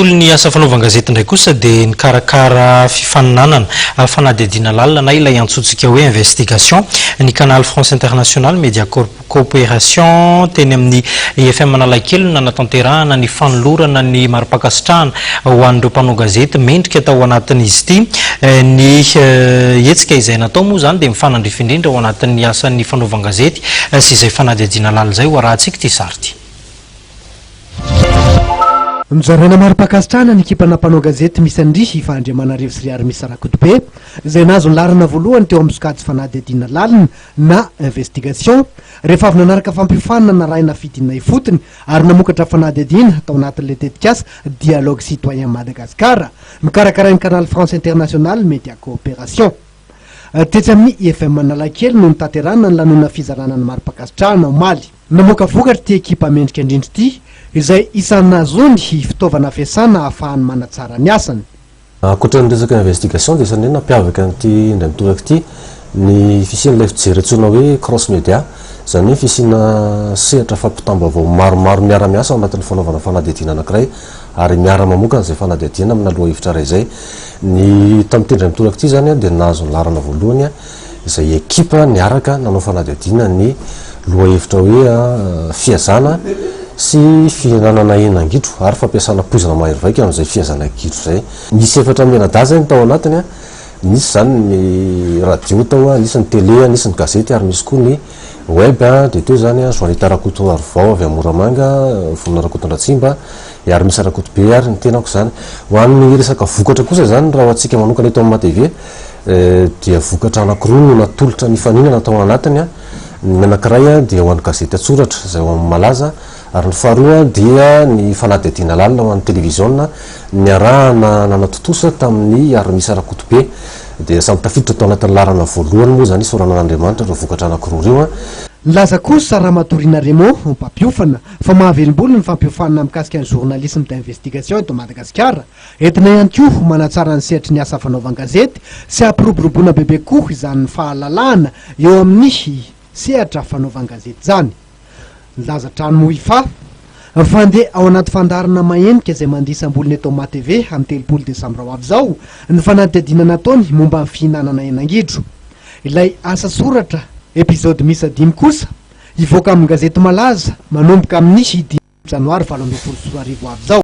Tolony asa fanaovan-gazety ndray kosa dia nikarakara fifaninanana fanadihadiana lalina na ilay antsointsika hoe investigation ny Canal France International Media Coopération teny amin'ny IFM Analakely nanatanterahana ny fanolorana ny mari-pakasitrahana ho an'ireo mpanao gazety mendrika tao anatin'izy ity ny hetsika izay natao moa zany dia mifanandrify indrindra ao anatin'ny asan'ny fanaovan-gazety sy izay fanadihadiana lalina izay ho arahantsika ity sary ity. Nizaraina mari-pakasitrahana ny ekipana mpanao gazety misy andrihy Andriamanarivo sy Riary misy Rakotobe izay nahazo ny larina voalohany teo amin'ny sokajy fanadihadiana lalina na investigation rehefa avy nanaraka fampifanana na raina fidinana ifotony ary namokatra fanadihadiana tao anatin'ilay tetikasa dialogue citoyen Madagasikara mikarakarain'ny Canal France International Media Coopération. Tetsy amin'ny IFM Analakely no nitaterana ny lanona fizarana ny mari-pakasitrahana omaly. Namoaka vokatra ty ekipa mendrika indrindra ity izay isan'ny nazony fitaovana fiasana ahafahany manatsara ny asany. Ankoatra ny resaka investigation dia isany nampiavaka an'ity indray mitoraka ity ny fisian'ilay fijery antsoina hoe cross media, izany hoe fisiana sehatra fampitambavao maromaro miara-miasa ao anatin'ny fanaovana fanadihadiana anankiray ary miara mamoaka izay fanadihadiana amina loha hevitra ray izay. Ny tamin'ity indray mitoraka ity zany dia nahazo ny larana voalohany izay ekipa niaraka nanao fanadihadiana ny loha hevitra hoe fiazana sy fihinanana henangitro ary fampiasana poizina mahery vaika amin'izay fiazana gitro zay. Nisy efatra menadaza ny tao anatiny nisy zany ny radio tao, nisy ny télé, nisy ny gazety ary misy koa ny web dia teo zany Joanita Rakoto Arvao avy Moramanga, Vonina Rakoto Andratsimba ary misy Rakoto be ary ny tenako zany. Ho an'ny resaka vokatra kosa zany raha antsika manokana eto amin'ny matv dia vokatra anankiroa no natolotra ny faninana tao anatiny. Ny anankiray dia ho an'ny gazety atsoratra izay ho amin'ny malaza ary ny faharoa dia ny fanadihadiana lalina ho an'ny televiziona ny arahana nanatotosa tamin'ny ary misy Rakoto be dia samy tafiditra tao anatin'ny larana voalohany moa zany soranan'Andriamanitra ireo vokatra anankiroa ireo. Laza kosa Ramatorina Raymond mpampiofana fa mahavelom-boly ny fampiofana mikasika ny journalisme d'investigation eto Madagasikara entina ihany koa manatsara ny sehatry ny asa fanaovan-gazety sy ampiroboroboana bebe koa izany fahalalahana eo amin'ny sehatra fanaovan-gazety zany. Laza trano ifa fandeha ao anaty fandarana mahenika izay mandisam-bolony eto matv amin'ny 3 Desambra ho avy zao ny fanadihadiana nataony momba ny fihinanana henangidro. Ilay asa soratra episode misy 5 kosa ivoaka amin'ny gazety malaza manomboka amin'ny 10 Janoary 2024 ho avy zao.